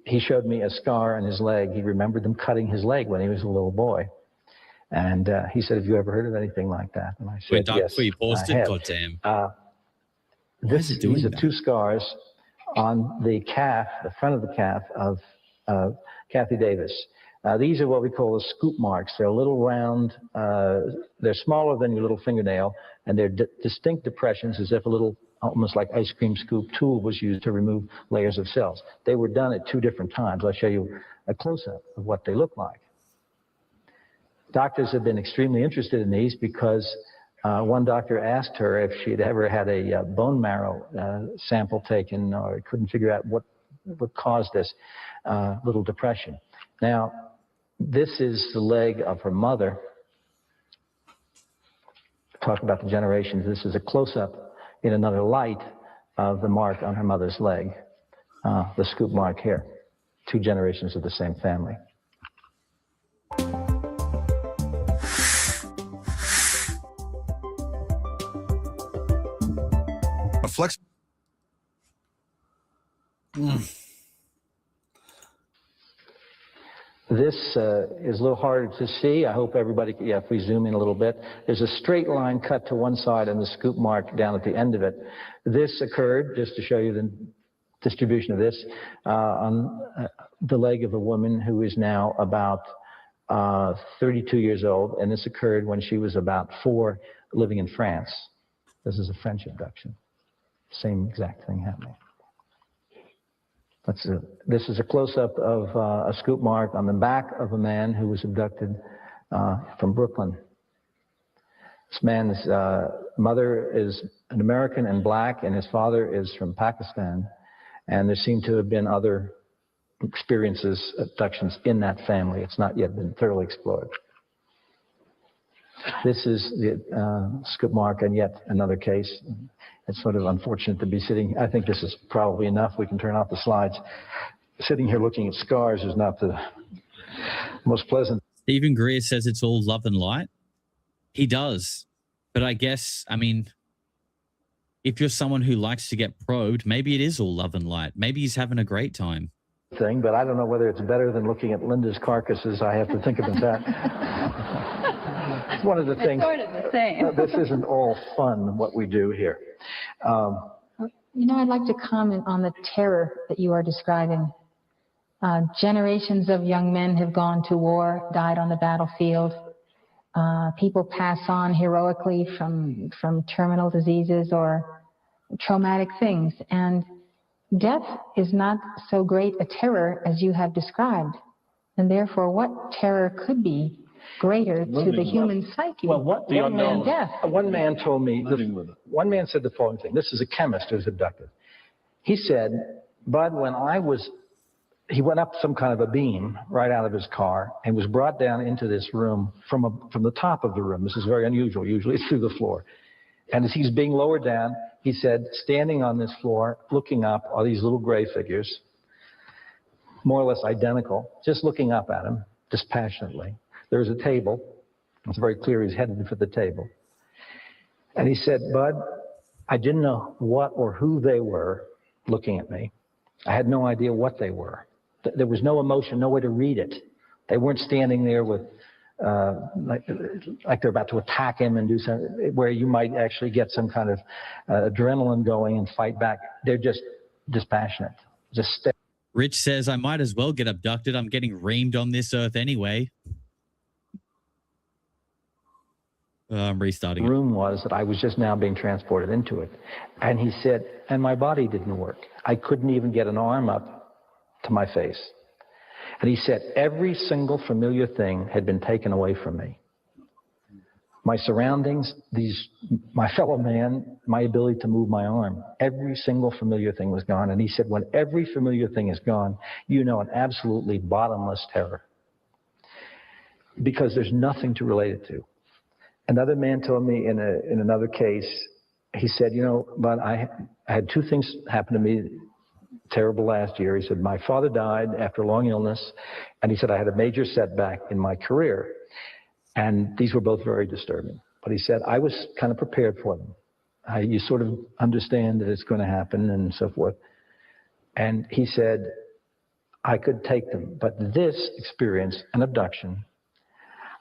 he showed me a scar on his leg. He remembered them cutting his leg when he was a little boy. And he said, "Have you ever heard of anything like that?" And I said, Wait, Doc, "Yes, before you paused I it? have." God damn. These are two scars on the calf, the front of the calf of Kathy Davis. These are what we call the scoop marks. They're a little round. They're smaller than your little fingernail, and they're distinct depressions, as if a little, almost like ice cream scoop tool was used to remove layers of cells. They were done at 2 different times. I'll show you a close-up of what they look like. Doctors have been extremely interested in these because one doctor asked her if she'd ever had a bone marrow sample taken, or couldn't figure out what caused this little depression. Now, this is the leg of her mother. Talk about the generations. This is a close-up in another light of the mark on her mother's leg, the scoop mark here. 2 generations of the same family. Flex. This is a little harder to see. I hope everybody, if we zoom in a little bit. There's a straight line cut to one side and the scoop mark down at the end of it. This occurred, just to show you the distribution of this, on the leg of a woman who is now about 32 years old, and this occurred when she was about 4, living in France. This is a French abduction. Same exact thing happening. This is a close-up of a scoop mark on the back of a man who was abducted from Brooklyn. This man's mother is an American and black, and his father is from Pakistan. And there seem to have been other experiences, abductions in that family. It's not yet been thoroughly explored. This is the scoop mark on yet another case. It's sort of unfortunate to be sitting. I think this is probably enough. We can turn off the slides. Sitting here looking at scars is not the most pleasant. Stephen Greer says it's all love and light. He does. But I guess, I mean, if you're someone who likes to get probed, maybe it is all love and light. Maybe he's having a great time. Thing, but I don't know whether it's better than looking at Linda's carcasses. I have to think about that. One of the things, sort of the same. This isn't all fun, what we do here. You know, I'd like to comment on the terror that you are describing. Generations of young men have gone to war, died on the battlefield. People pass on heroically from terminal diseases or traumatic things. And death is not so great a terror as you have described. And therefore, what terror could be greater to the human psyche than death? One man told me, one man said the following thing. This is a chemist who was abducted. He said, "Bud, he went up some kind of a beam right out of his car and was brought down into this room from the top of the room. This is very unusual. Usually it's through the floor. And as he's being lowered down, he said, standing on this floor, looking up, are these little gray figures, more or less identical, just looking up at him dispassionately. There was a table. It's very clear he's headed for the table. And he said, Bud, I didn't know what or who they were looking at me. I had no idea what they were. There was no emotion, no way to read it. They weren't standing there with like they're about to attack him and do something, where you might actually get some kind of adrenaline going and fight back. They're just dispassionate. Just Rich says, I might as well get abducted. I'm getting reamed on this earth anyway. I'm restarting. The room was that I was just now being transported into it. And he said, and my body didn't work. I couldn't even get an arm up to my face. And he said, every single familiar thing had been taken away from me. My surroundings, my fellow man, my ability to move my arm, every single familiar thing was gone. And he said, when every familiar thing is gone, you know an absolutely bottomless terror. Because there's nothing to relate it to. Another man told me in another case, he said, you know, but I had two things happen to me terrible last year. He said, my father died after a long illness, and he said, I had a major setback in my career. And these were both very disturbing. But he said, I was kind of prepared for them. You sort of understand that it's going to happen and so forth. And he said, I could take them. But this experience, an abduction,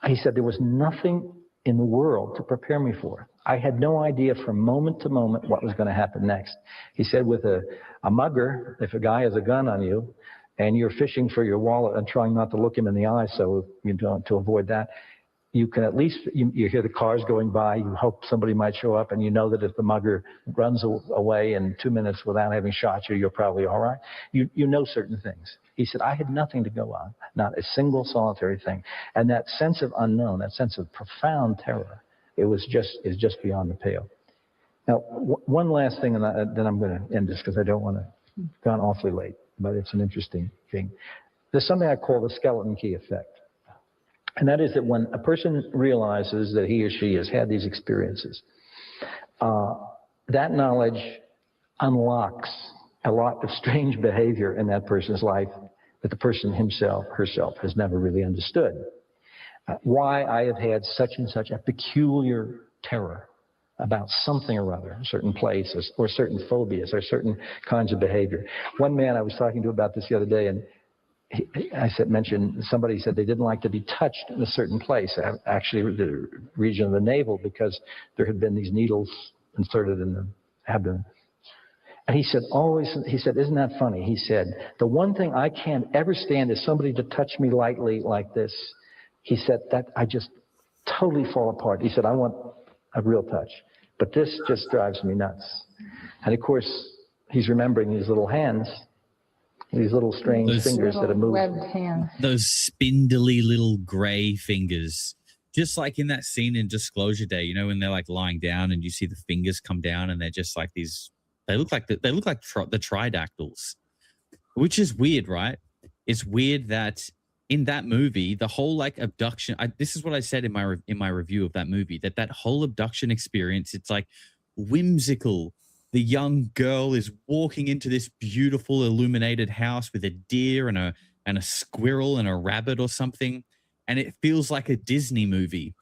he said, there was nothing in the world to prepare me for. I had no idea from moment to moment what was going to happen next. He said with a mugger, if a guy has a gun on you and you're fishing for your wallet and trying not to look him in the eye so you don't, to avoid that, you can at least, you hear the cars going by, you hope somebody might show up, and you know that if the mugger runs away in 2 minutes without having shot you, you're probably all right. You know certain things. He said, I had nothing to go on, not a single solitary thing. And that sense of unknown, that sense of profound terror, is just beyond the pale. Now, one last thing, and then I'm going to end this because I don't want to go on awfully late, but it's an interesting thing. There's something I call the skeleton key effect. And that is that when a person realizes that he or she has had these experiences, that knowledge unlocks a lot of strange behavior in that person's life that the person herself has never really understood. Why I have had such and such a peculiar terror about something or other, certain places, or certain phobias, or certain kinds of behavior. One man I was talking to about this the other day, and somebody said they didn't like to be touched in a certain place, actually the region of the navel, because there had been these needles inserted in the abdomen. And he said, isn't that funny? He said, the one thing I can't ever stand is somebody to touch me lightly like this. He said, that I just totally fall apart. He said, I want a real touch. But this just drives me nuts. And of course, he's remembering these little hands, these little strange fingers that have moved. Webbed hands. Those spindly little gray fingers. Just like in that scene in Disclosure Day, you know, when they're like lying down and you see the fingers come down and they're just like these, they look like the tridactyls, which is weird, right? It's weird that in that movie, the whole like abduction, this is what I said in my review of that movie, that whole abduction experience, it's like whimsical. The young girl is walking into this beautiful illuminated house with a deer and a squirrel and a rabbit or something. And it feels like a Disney movie,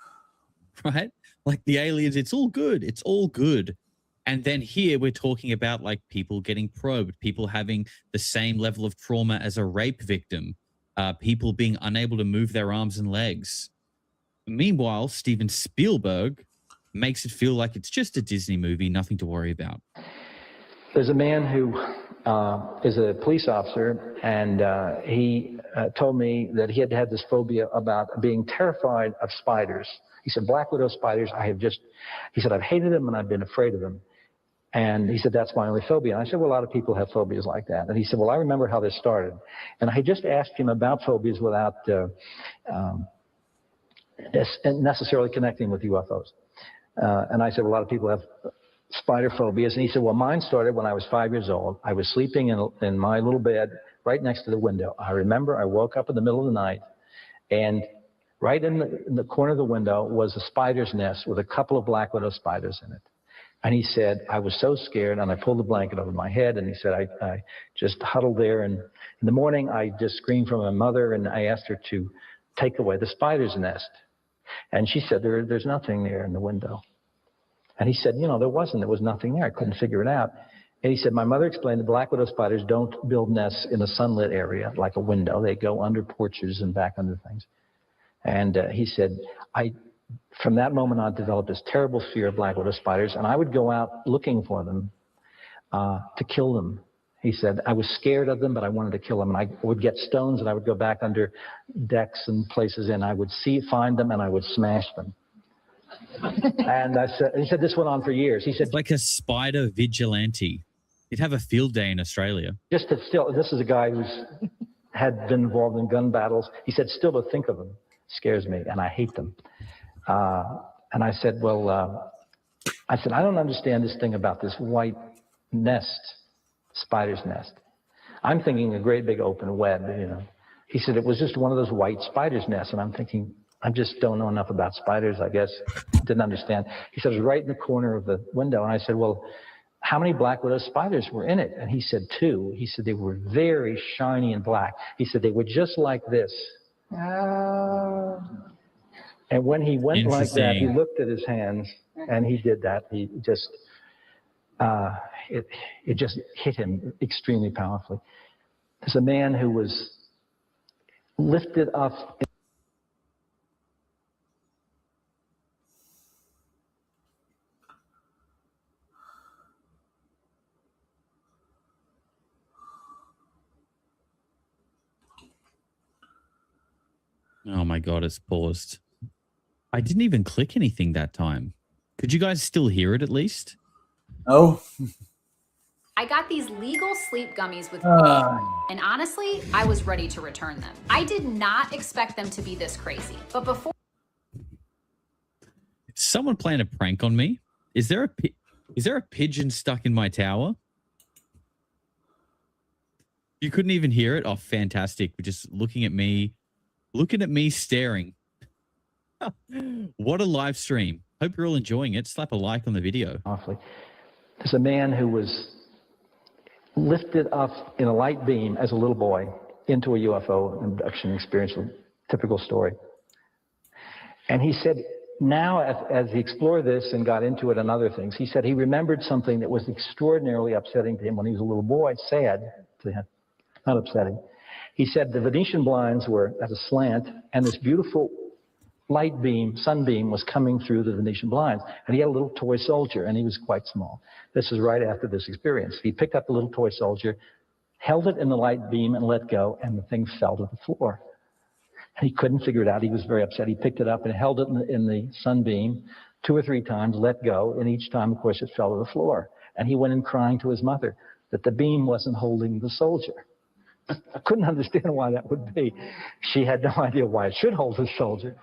right? Like the aliens, it's all good. It's all good. And then here we're talking about like people getting probed, people having the same level of trauma as a rape victim, people being unable to move their arms and legs. Meanwhile, Steven Spielberg makes it feel like it's just a Disney movie, nothing to worry about. There's a man who is a police officer, and he told me that he had had this phobia about being terrified of spiders. He said, black widow spiders, he said, I've hated them and I've been afraid of them. And he said, that's my only phobia. And I said, well, a lot of people have phobias like that. And he said, well, I remember how this started. And I just asked him about phobias without necessarily connecting with UFOs. And I said, well, a lot of people have spider phobias. And he said, well, mine started when I was 5 years old. I was sleeping in my little bed right next to the window. I remember I woke up in the middle of the night, and right in the corner of the window was a spider's nest with a couple of black widow spiders in it. And he said, I was so scared, and I pulled the blanket over my head, and he said, I just huddled there. And in the morning, I just screamed for my mother, and I asked her to take away the spider's nest. And she said, there's nothing there in the window. And he said, there was nothing there. I couldn't figure it out. And he said, my mother explained that black widow spiders don't build nests in a sunlit area like a window. They go under porches and back under things. And he said, from that moment on, developed this terrible fear of black widow spiders, and I would go out looking for them to kill them. He said, I was scared of them, but I wanted to kill them. And I would get stones, and I would go back under decks and places, and I would find them, and I would smash them. And he said, this went on for years. He said, like a spider vigilante. You'd have a field day in Australia. this is a guy who's had been involved in gun battles. He said, still to think of them scares me, and I hate them. And I said, I don't understand this thing about this white nest, spider's nest. I'm thinking a great big open web, you know. He said, it was just one of those white spider's nests. And I'm thinking, I just don't know enough about spiders, I guess. Didn't understand. He said, it was right in the corner of the window. And I said, well, how many black widow spiders were in it? And he said, 2. He said, they were very shiny and black. He said, they were just like this. And when he went like that, he looked at his hands, and he did that. He just, it just hit him extremely powerfully. There's a man who was lifted up. Oh my God, it's paused. I didn't even click anything that time. Could you guys still hear it at least? Oh. I got these legal sleep gummies with me, and honestly, I was ready to return them. I did not expect them to be this crazy, but before... Someone playing a prank on me? Is there a pigeon stuck in my tower? You couldn't even hear it? Oh, fantastic. Just looking at me staring. What a live stream. Hope you're all enjoying it. Slap a like on the video. Awfully. There's a man who was lifted up in a light beam as a little boy into a UFO abduction experience, a typical story. And he said, now as he explored this and got into it and other things, he said he remembered something that was extraordinarily upsetting to him when he was a little boy, sad to him, not upsetting. He said the Venetian blinds were at a slant, and this beautiful light beam, sunbeam, was coming through the Venetian blinds. And he had a little toy soldier, and he was quite small. This is right after this experience. He picked up the little toy soldier, held it in the light beam, and let go, and the thing fell to the floor. And he couldn't figure it out. He was very upset. He picked it up and held it in the sunbeam 2 or 3 times, let go, and each time, of course, it fell to the floor. And he went in crying to his mother that the beam wasn't holding the soldier. I couldn't understand why that would be. She had no idea why it should hold the soldier.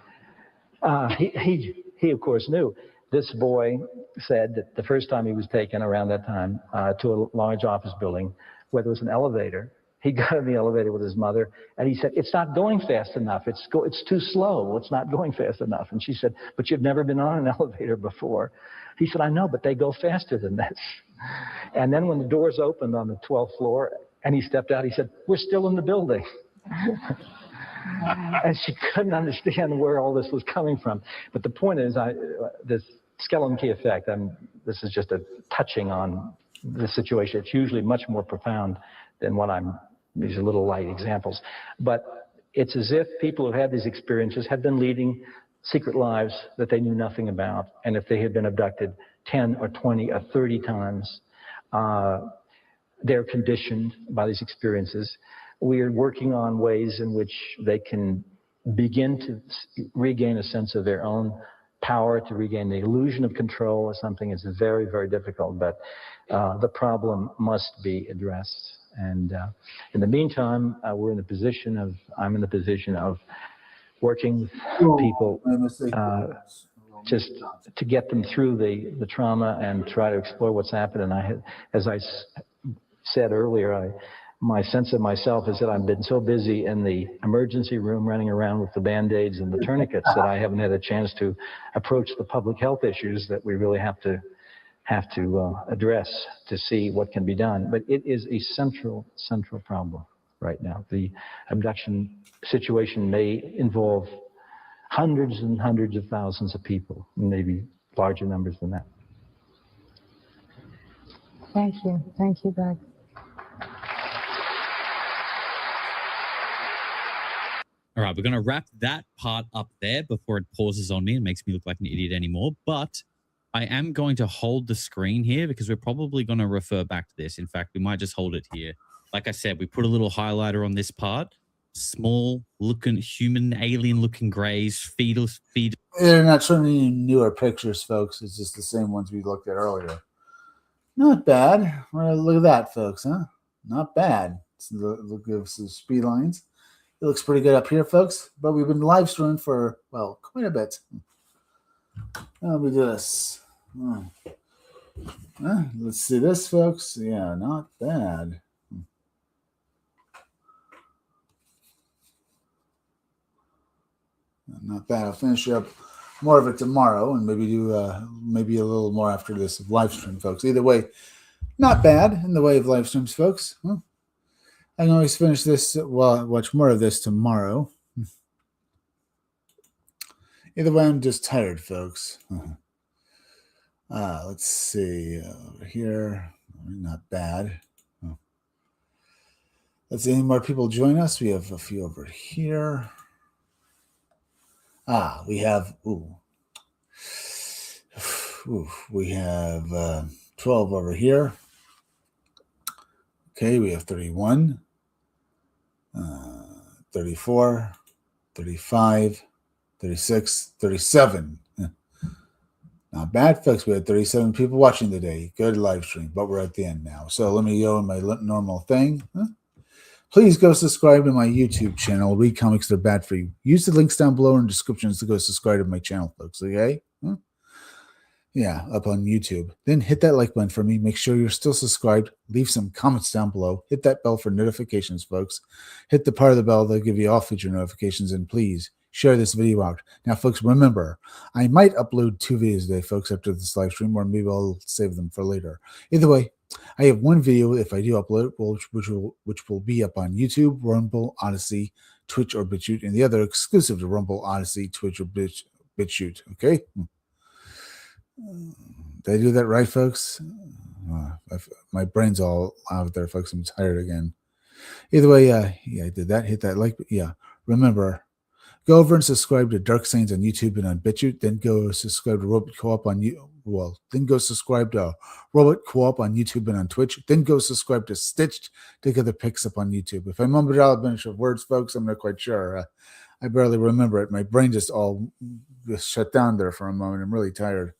He of course knew. This boy said that the first time he was taken around that time to a large office building where there was an elevator, he got in the elevator with his mother, and he said, it's not going fast enough. It's too slow. It's not going fast enough. And she said, but you've never been on an elevator before. He said, I know, but they go faster than this. And then when the doors opened on the 12th floor and he stepped out, he said, we're still in the building. And she couldn't understand where all this was coming from. But the point is, this skeleton key effect, this is just a touching on the situation. It's usually much more profound than these are little light examples. But it's as if people who had these experiences had been leading secret lives that they knew nothing about. And if they had been abducted 10 or 20 or 30 times, they're conditioned by these experiences. We are working on ways in which they can begin to regain a sense of their own power, to regain the illusion of control or something. It's very, very difficult, but the problem must be addressed. And in the meantime, I'm in the position of working with people just to get them through the trauma and try to explore what's happened. And as I said earlier, my sense of myself is that I've been so busy in the emergency room running around with the Band-Aids and the tourniquets that I haven't had a chance to approach the public health issues that we really have to address to see what can be done. But it is a central problem right now. The abduction situation may involve hundreds and hundreds of thousands of people, maybe larger numbers than that. Thank you. Thank you, Doug. All right, we're going to wrap that part up there before it pauses on me and makes me look like an idiot anymore. But I am going to hold the screen here because we're probably going to refer back to this. In fact, we might just hold it here. Like I said, we put a little highlighter on this part. Small looking, human, alien looking grays, feed. They're not showing any newer pictures, folks. It's just the same ones we looked at earlier. Not bad. Well, look at that, folks, huh? Not bad. Look at some speed lines. It looks pretty good up here, folks. But we've been live streaming for, well, quite a bit. Let me do this. Let's see this, folks. Yeah, not bad. Not bad. I'll finish up more of it tomorrow and maybe do maybe a little more after this live stream, folks. Either way, not bad in the way of live streams, folks. I can always finish this, well, watch more of this tomorrow. Either way, I'm just tired, folks. Let's see. Over here, not bad. Let's see, any more people join us? We have a few over here. We have, we have 12 over here. Okay, we have 31, 34, 35, 36, 37. Not bad, folks. We had 37 people watching today. Good live stream, but we're at the end now. So let me go in my normal thing. Please go subscribe to my YouTube channel. Read comics, they're bad for you. Use the links down below in the descriptions to go subscribe to my channel, folks, okay? Yeah, up on YouTube. Then hit that like button for me. Make sure you're still subscribed. Leave some comments down below. Hit that bell for notifications, folks. Hit the part of the bell that'll give you all future notifications. And please share this video out. Now, folks, remember, I might upload 2 videos today, folks, after this live stream, or maybe I'll save them for later. Either way, I have one video, if I do upload it, which will be up on YouTube, Rumble, Odyssey, Twitch, or BitChute, and the other exclusive to Rumble, Odyssey, Twitch, or BitChute, okay? Did I do that right, folks? My brain's all out there, folks. I'm tired again. Either way, yeah, I did that. Hit that like. Yeah, remember, go over and subscribe to Dark Saints on YouTube and on BitChute. Then go subscribe to Robot Co-op on then go subscribe to Robot Co-op on YouTube and on Twitch. Then go subscribe to Stitched to get the picks up on YouTube. If I mumbled out a bunch of words, folks, I'm not quite sure. I barely remember it. My brain just shut down there for a moment. I'm really tired.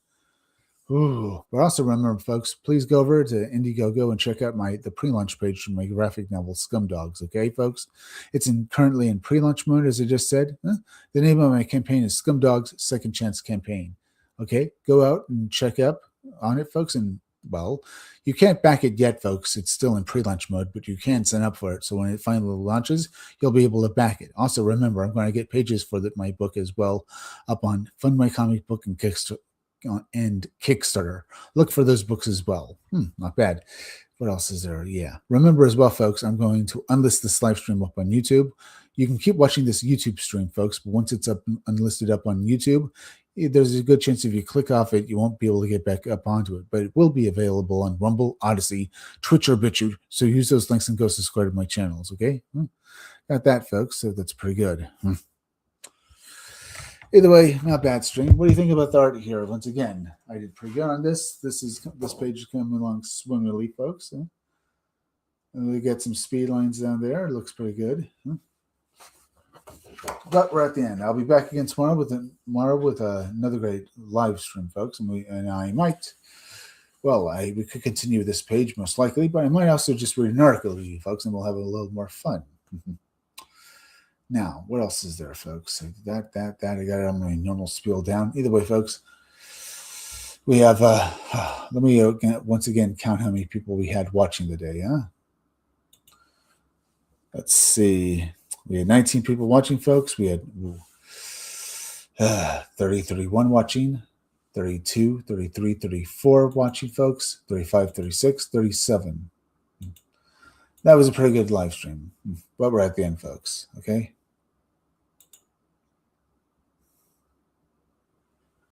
Ooh, but also remember, folks, please go over to Indiegogo and check out the pre-launch page for my graphic novel Scumdogs. Okay, folks, it's currently in pre-launch mode, as I just said. The name of my campaign is Scumdogs Second Chance Campaign. Okay, go out and check up on it, folks. And well, you can't back it yet, folks. It's still in pre-launch mode, but you can sign up for it. So when it finally launches, you'll be able to back it. Also, remember, I'm going to get pages for my book as well up on Fund My Comic Book and Kickstarter. Look for those books as well. Not bad. What else is there? Yeah. Remember as well, folks, I'm going to unlist this live stream up on YouTube. You can keep watching this YouTube stream, folks, but once it's unlisted up on YouTube, there's a good chance if you click off it, you won't be able to get back up onto it, but it will be available on Rumble, Odyssey, Twitch, or BitChute. So use those links and go subscribe to my channels, okay? Got that, folks. So that's pretty good. Either way, not bad stream. What do you think about the art here? Once again, I did pretty good on this. This page is coming along swimmingly, folks. And we get some speed lines down there. It looks pretty good. But we're at the end. I'll be back again tomorrow with another great live stream, folks. And I might, we could continue this page most likely, but I might also just read an article to you, folks, and we'll have a little more fun. Now, what else is there, folks? That I got it on my normal spiel down. Either way, folks, we have, let me once again count how many people we had watching today, Let's see. We had 19 people watching, folks. We had 30, 31 watching, 32, 33, 34 watching, folks, 35, 36, 37. That was a pretty good live stream, but we're at the end, folks, okay?